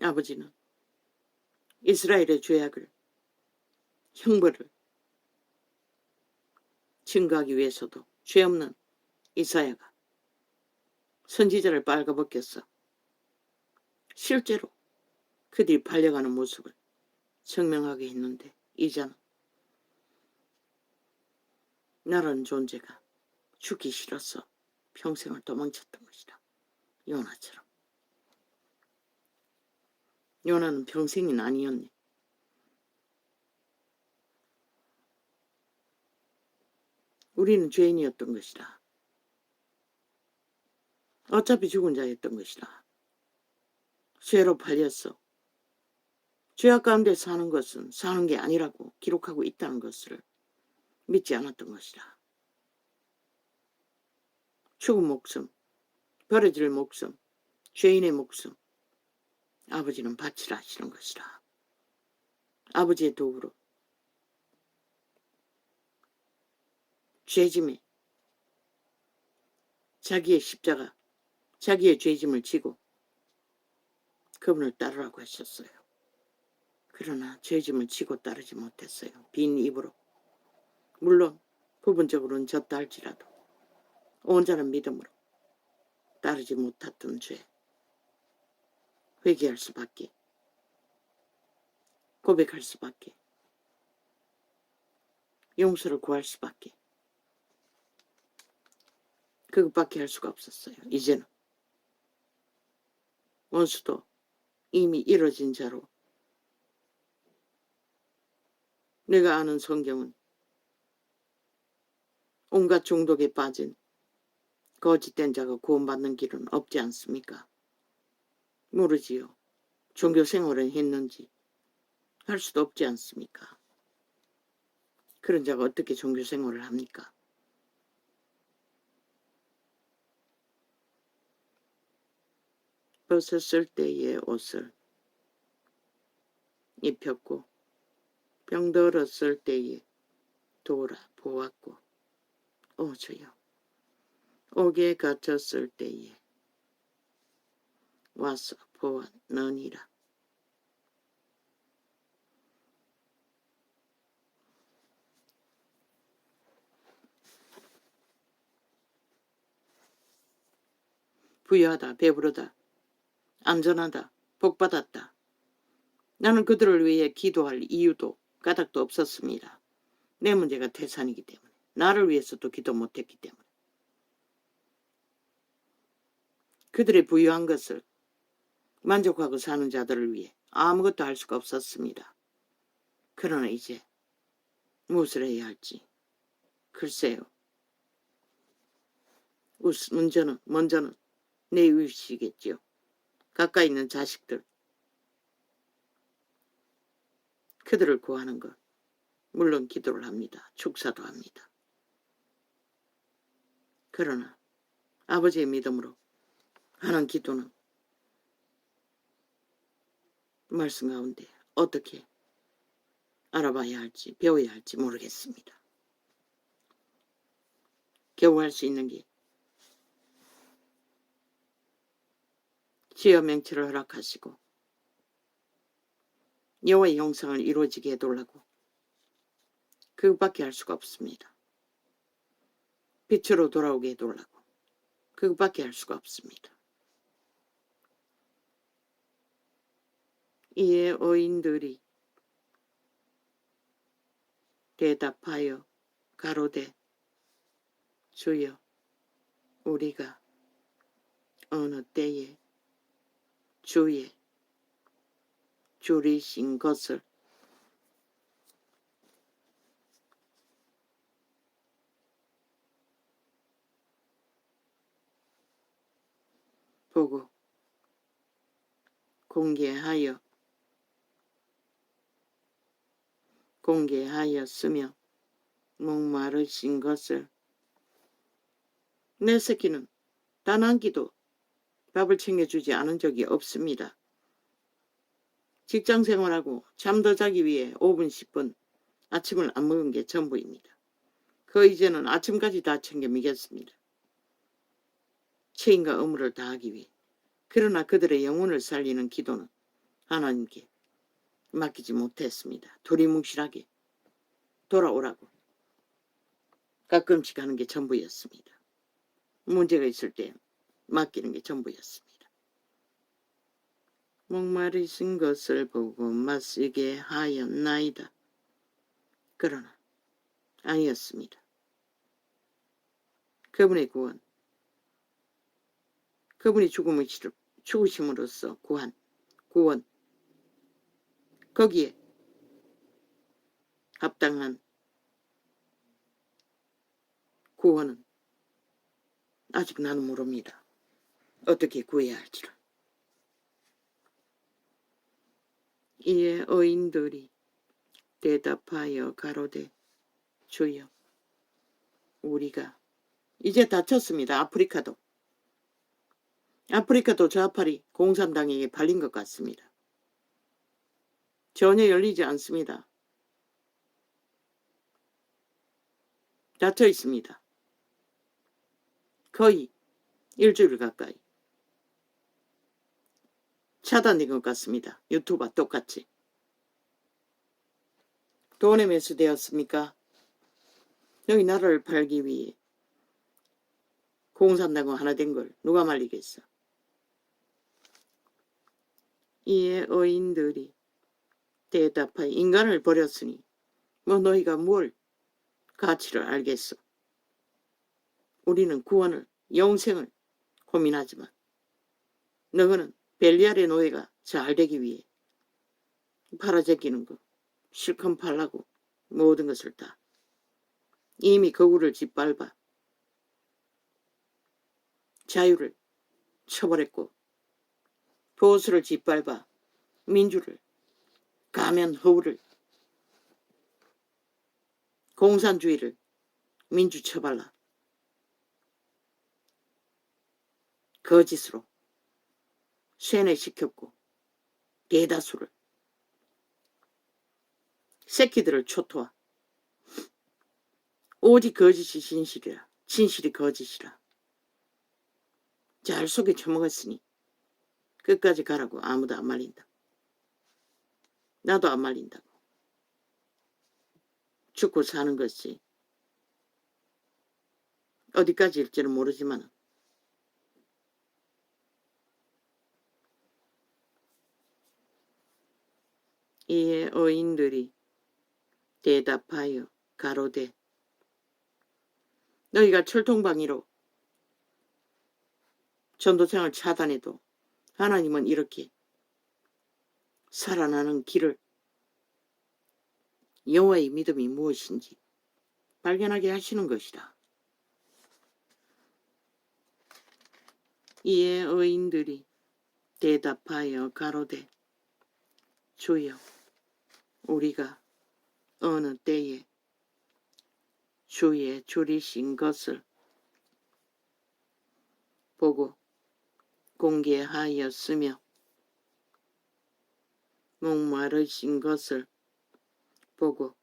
아버지는 이스라엘의 죄악을, 형벌을 증거하기 위해서도 죄 없는 이사야가 선지자를 빨가벗겼어 실제로 그들이 팔려가는 모습을 증명하게 했는데, 이제는 나라는 존재가 죽기 싫어서 평생을 도망쳤던 것이다. 요나처럼. 요나는 평생이 아니었네. 우리는 죄인이었던 것이다. 어차피 죽은 자였던 것이다. 죄로 팔렸어. 죄악 가운데 사는 것은 사는 게 아니라고 기록하고 있다는 것을 믿지 않았던 것이다. 죽은 목숨, 버려질 목숨, 죄인의 목숨, 아버지는 바치라 하시는 것이다. 아버지의 도구로 죄짐에 자기의 십자가, 자기의 죄짐을 지고 그분을 따르라고 하셨어요. 그러나 죄짐을 지고 따르지 못했어요. 빈 입으로. 물론 부분적으로는 졌다 할지라도 온전한 믿음으로 따르지 못했던 죄, 회개할 수밖에, 고백할 수밖에, 용서를 구할 수밖에, 그것밖에 할 수가 없었어요. 이제는 원수도 이미 이뤄진 자로, 내가 아는 성경은 온갖 중독에 빠진 거짓된 자가 구원받는 길은 없지 않습니까? 모르지요. 종교 생활을 했는지 할 수도 없지 않습니까? 그런 자가 어떻게 종교 생활을 합니까? 벗었을 때의 옷을 입혔고 병들었을 때에 돌아보았고 주여, 옥에 갇혔을 때에 와서 보았느니라. 부유하다, 배부르다, 안전하다, 복받았다. 나는 그들을 위해 기도할 이유도 까닭도 없었습니다. 내 문제가 태산이기 때문에, 나를 위해서도 기도 못했기 때문에. 그들의 부유한 것을 만족하고 사는 자들을 위해 아무것도 할 수가 없었습니다. 그러나 이제 무엇을 해야 할지 글쎄요. 먼저는 내 이웃이겠지요. 가까이 있는 자식들, 그들을 구하는 것, 물론 기도를 합니다. 축사도 합니다. 그러나 아버지의 믿음으로 하는 기도는 말씀 가운데 어떻게 알아봐야 할지, 배워야 할지 모르겠습니다. 겨우 할 수 있는 게 지어 맹체를 허락하시고 여호와의 형상을 이루어지게 해달라고, 그것밖에 할 수가 없습니다. 빛으로 돌아오게 해달라고, 그것밖에 할 수가 없습니다. 이에 어인들이 대답하여 가로되, 주여, 우리가 어느 때에 주의 줄이신 것을 보고 공개하였으며 목마르신 것을, 내 새끼는 단 한 끼도 밥을 챙겨주지 않은 적이 없습니다. 직장 생활하고 잠 더 자기 위해 5분 10분 아침을 안 먹은 게 전부입니다. 그 이제는 아침까지 다 챙겨 먹였습니다. 책임과 의무를 다하기 위해. 그러나 그들의 영혼을 살리는 기도는 하나님께 맡기지 못했습니다. 두리뭉실하게 돌아오라고 가끔씩 하는 게 전부였습니다. 문제가 있을 때 맡기는 게 전부였습니다. 목마르신 것을 보고 마시게 하였나이다. 그러나 아니었습니다. 그분의 구원, 그분이 죽으심으로써 구원, 거기에 합당한 구원은 아직 나는 모릅니다. 어떻게 구해야 할지를. 이에 의인들이 대답하여 가로되 주여 우리가 이제 다쳤습니다. 아프리카도 좌팔이 공산당에게 발린 것 같습니다. 전혀 열리지 않습니다. 닫혀 있습니다. 거의 일주일 가까이 차단된 것 같습니다. 유튜브와 똑같이. 돈에 매수되었습니까? 여기 나라를 팔기 위해 공산당과 하나 된 걸 누가 말리겠어? 이에 의인들이 대답하여 인간을 버렸으니 뭐 너희가 뭘 가치를 알겠어? 우리는 구원을, 영생을 고민하지만 너희는 벨리알의 노예가 잘 되기 위해 팔아제끼는 거 실컷 팔라고 모든 것을 다 이미 거구를 짓밟아 자유를 처벌했고 보수를 짓밟아 민주를 가면 허울을 공산주의를 민주 처발라 거짓으로 세뇌시켰고 대다수를 새끼들을 초토화 오직 거짓이 진실이라 진실이 거짓이라 잘 속에 처먹었으니 끝까지 가라고 아무도 안 말린다. 나도 안 말린다고. 죽고 사는 것이 어디까지일지는 모르지만 이에 의인들이 대답하여 가로되 너희가 철통방위로 전도생을 차단해도 하나님은 이렇게 살아나는 길을 여호와의 믿음이 무엇인지 발견하게 하시는 것이다. 이에 의인들이 대답하여 가로되 주여 우리가 어느 때에 주의 줄이신 것을 보고 공개하였으며 목마르신 것을 보고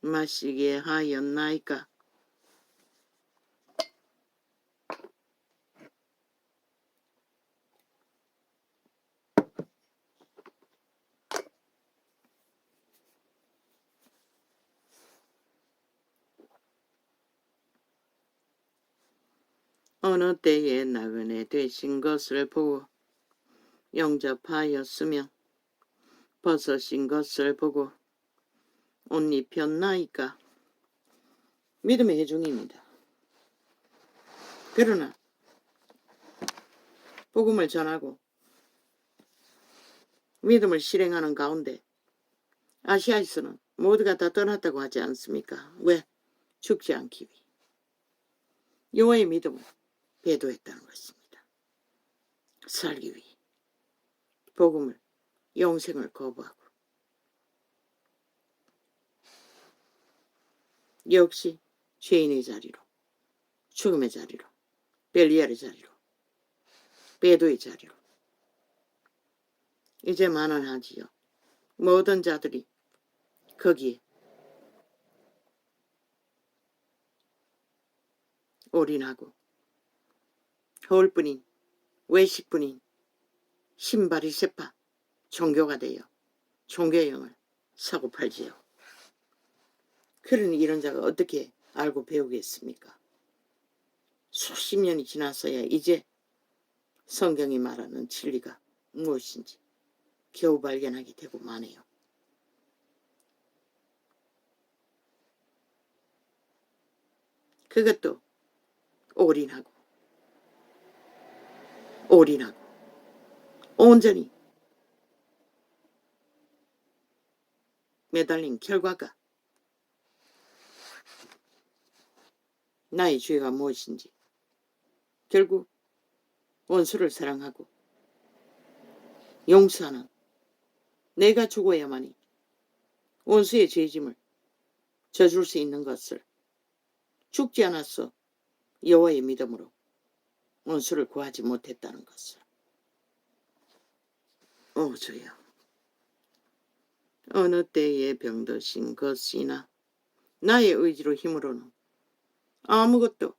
마시게 하였나이까? 어느 때에 나그네 되신 것을 보고 영접하였으며 벗으신 것을 보고 옷 입혔나이까? 믿음의 해중입니다. 그러나 복음을 전하고 믿음을 실행하는 가운데 아시아에서는 모두가 다 떠났다고 하지 않습니까? 왜? 죽지 않기 위해. 여호와의 믿음을 배도했다는 것입니다. 살기 위해. 복음을, 영생을 거부하고. 역시 죄인의 자리로, 죽음의 자리로, 벨리알의 자리로, 배도의 자리로 이제 만원하지요. 모든 자들이 거기에 올인하고 허울뿐인 외식뿐인 신바리새파 종교가 돼요. 종교형을 사고 팔지요. 그러니 이런 자가 어떻게 알고 배우겠습니까? 수십 년이 지났어야 이제 성경이 말하는 진리가 무엇인지 겨우 발견하게 되고 마네요. 그것도 올인하고 온전히 매달린 결과가 나의 죄가 무엇인지 결국 원수를 사랑하고 용서하는 내가 죽어야만이 원수의 죄짐을 져줄 수 있는 것을 죽지 않았어 여호와의 믿음으로 원수를 구하지 못했다는 것을. 주여, 어느 때에 병드신 것이나 나의 의지로 힘으로는 아무것도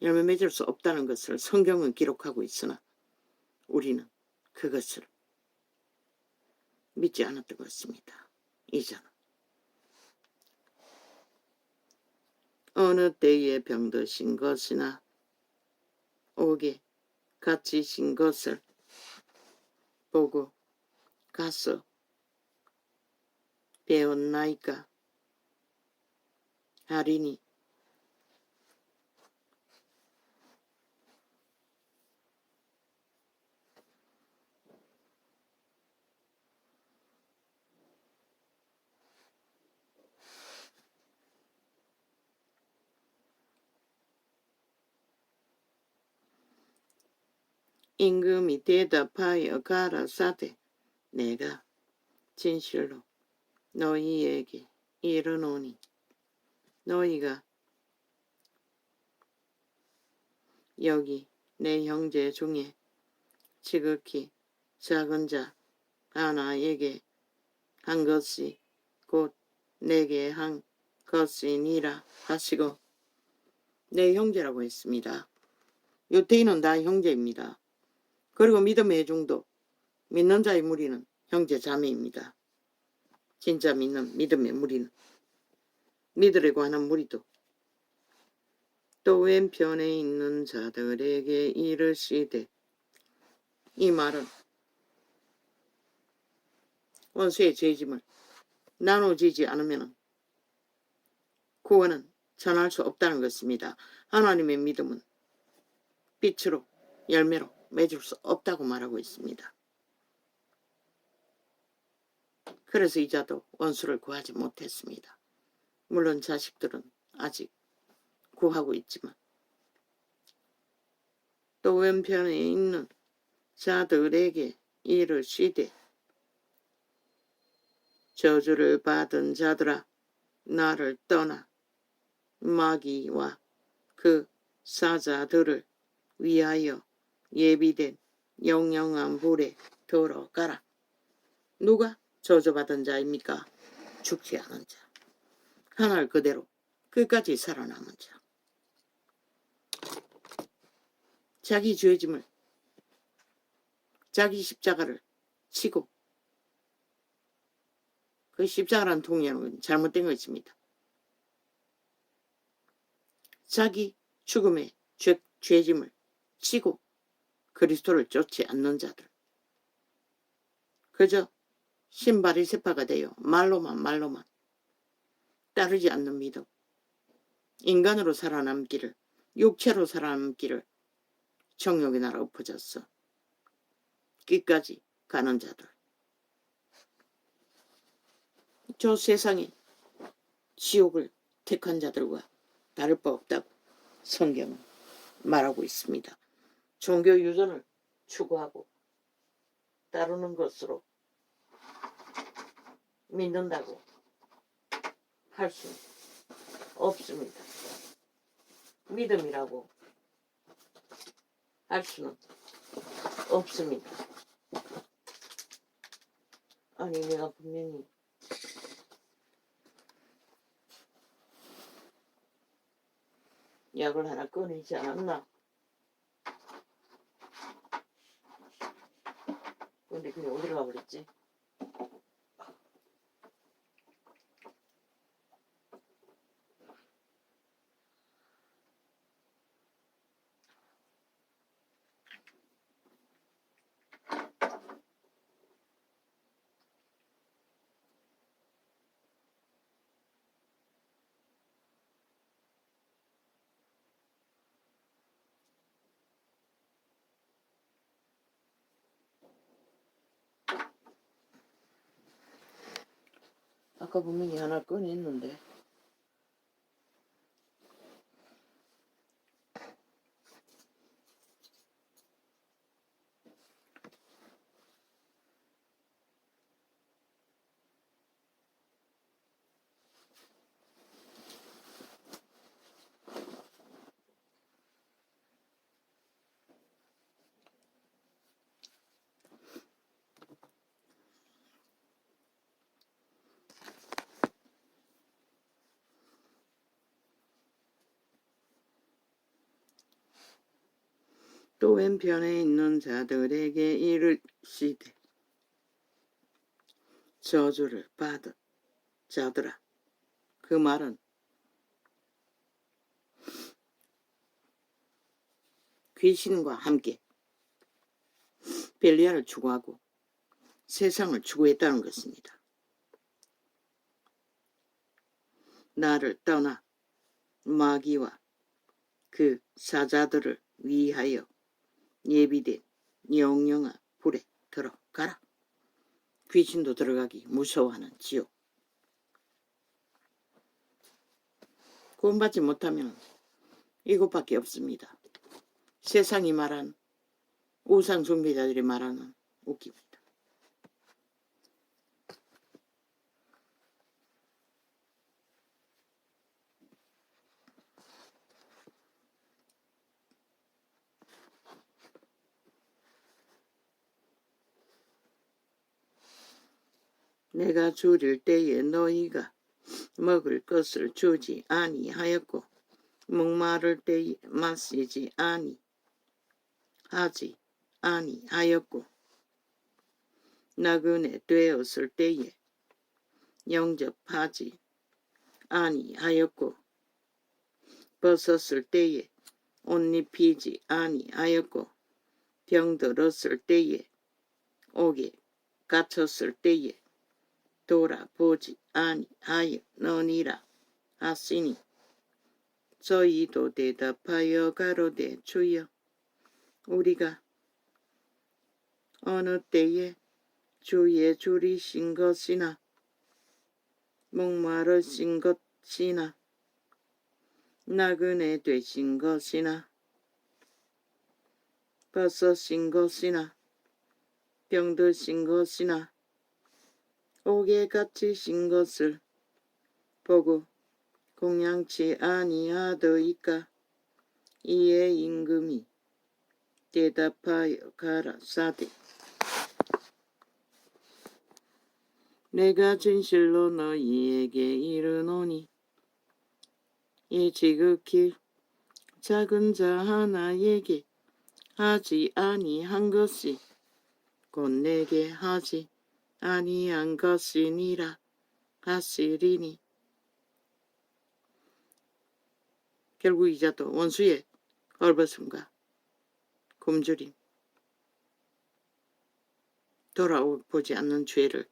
열매 맺을 수 없다는 것을 성경은 기록하고 있으나 우리는 그것을 믿지 않았던 것입니다. 이제는 어느 때에 병드신 것이나 옥에 갇히신 것을 보고 가서 배웠나이까 하리니 임금이 대답하여 가라사대 내가 진실로 너희에게 이르노니 너희가 여기 내 형제 중에 지극히 작은 자 하나에게 한 것이 곧 내게 한 것이니라 하시고 내 형제라고 했습니다. 유대인은 다 형제입니다. 그리고 믿음의 종도 믿는 자의 무리는 형제 자매입니다. 진짜 믿는 믿음의 무리는 믿으려고 하는 무리도 또 왼편에 있는 자들에게 이르시되 이 말은 원수의 죄짐을 나눠지지 않으면 구원은 전할 수 없다는 것입니다. 하나님의 믿음은 빛으로 열매로 맺을 수 없다고 말하고 있습니다. 그래서 이 자도 원수를 구하지 못했습니다. 물론 자식들은 아직 구하고 있지만 또 왼편에 있는 자들에게 이르시되 저주를 받은 자들아 나를 떠나 마귀와 그 사자들을 위하여 예비된 영영한 불에 들어가라. 누가 저주받은 자입니까? 죽지 않은 자, 하늘 그대로 끝까지 살아남은 자, 자기 죄짐을 자기 십자가를 치고 그 십자가라는 통일은 잘못된 것입니다. 자기 죽음의 죄짐을 치고 그리스도를 쫓지 않는 자들, 그저 신바리새파가 되어 말로만 따르지 않는 믿음, 인간으로 살아남기를, 육체로 살아남기를 정욕의 나라 엎어졌어 끝까지 가는 자들, 저 세상에 지옥을 택한 자들과 다를 바 없다고 성경은 말하고 있습니다. 종교 유전을 추구하고 따르는 것으로 믿는다고 할 수 없습니다. 믿음이라고 할 수는 없습니다. 아니 내가 분명히 약을 하나 꺼내지 않았나? 근데 그게 어디로 가버렸지? 아까 분명히 하나 꺼냈는데. 또 왼편에 있는 자들에게 이르시되 저주를 받은 자들아. 그 말은 귀신과 함께 벨리알을 추구하고 세상을 추구했다는 것입니다. 나를 떠나 마귀와 그 사자들을 위하여 예비된 영영아 불에 들어가라. 귀신도 들어가기 무서워하는 지옥. 구원받지 못하면 이것밖에 없습니다. 세상이 말하는 우상 숭배자들이 말하는 웃깁니다. 내가 줄일 때에 너희가 먹을 것을 주지 아니하였고 목마를 때에 마시지 하지 아니하였고 나그네 되었을 때에 영접하지 아니하였고 벗었을 때에 옷 입히지 아니하였고 병들었을 때에 옥에 갇혔을 때에 돌아보지 아니하였느니라 하시니 저희도 대답하여 가로되 주여 우리가 어느 때에 주의 줄이신 것이나 목마르신 것이나 나그네 되신 것이나 벗으신 것이나 병드신 것이나 옥에 갇히신 것을 보고 공양치 아니하더이까. 이에 임금이 대답하여 가라사대 내가 진실로 너희에게 이르노니 이 지극히 작은 자 하나에게 하지 아니한 것이 곧 내게 하지 아니한 것이니라 하시리니. 결국 이 자도 원수의 얼버슴과 굶주림, 돌아보지 않는 죄를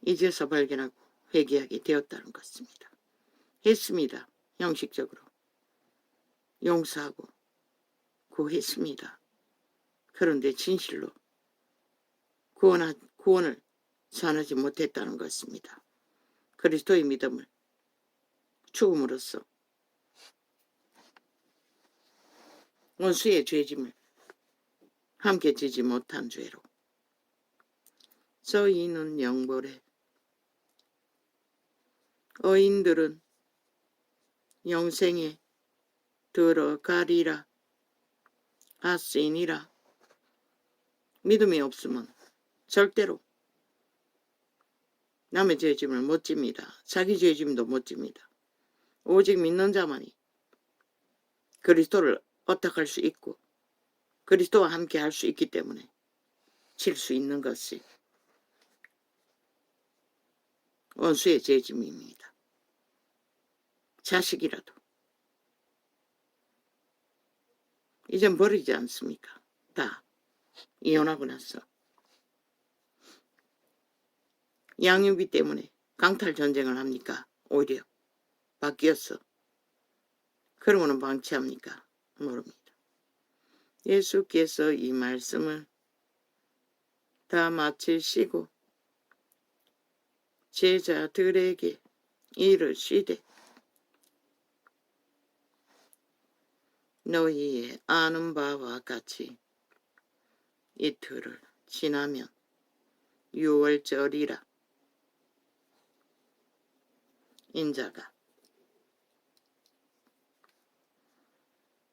이제서 발견하고 회개하게 되었다는 것입니다. 했습니다. 형식적으로 용서하고 구했습니다. 그런데 진실로 구원을 전하지 못했다는 것입니다. 그리스도의 믿음을 죽음으로써 원수의 죄짐을 함께 지지 못한 죄로 저희는 영벌에 의인들은 영생에 들어가리라 하시니라. 믿음이 없으면 절대로 남의 죄짐을 못 집니다. 자기 죄짐도 못 집니다. 오직 믿는 자만이 그리스도를 어떡할 수 있고 그리스도와 함께 할 수 있기 때문에 칠 수 있는 것이 원수의 죄짐입니다. 자식이라도 이젠 버리지 않습니까? 다 이혼하고 나서 양육비 때문에 강탈 전쟁을 합니까? 오히려 바뀌었어. 그러고는 방치합니까? 모릅니다. 예수께서 이 말씀을 다 마치시고 제자들에게 이르시되 너희의 아는 바와 같이 이틀을 지나면 유월절이라 인자가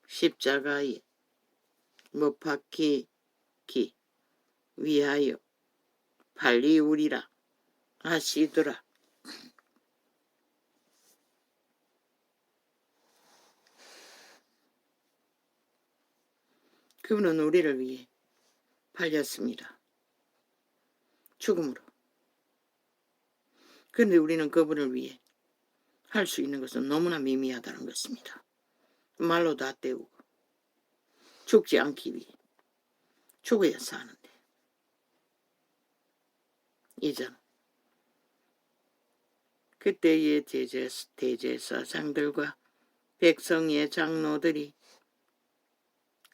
십자가에 못 박히기 위하여 팔리우리라 하시더라. 그분은 우리를 위해 팔렸습니다. 죽음으로. 그런데 우리는 그분을 위해 할 수 있는 것은 너무나 미미하다는 것입니다. 말로 다 때우고 죽지 않기 위해 죽어야 사는데 이전 그때의 대제사장들과 백성의 장로들이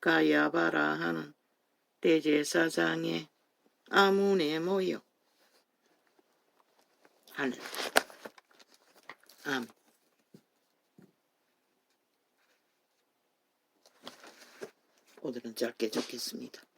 가야바라 하는 대제사장의 아문에 모여 할렐루야. 아멘. 오늘은 짧게 적겠습니다.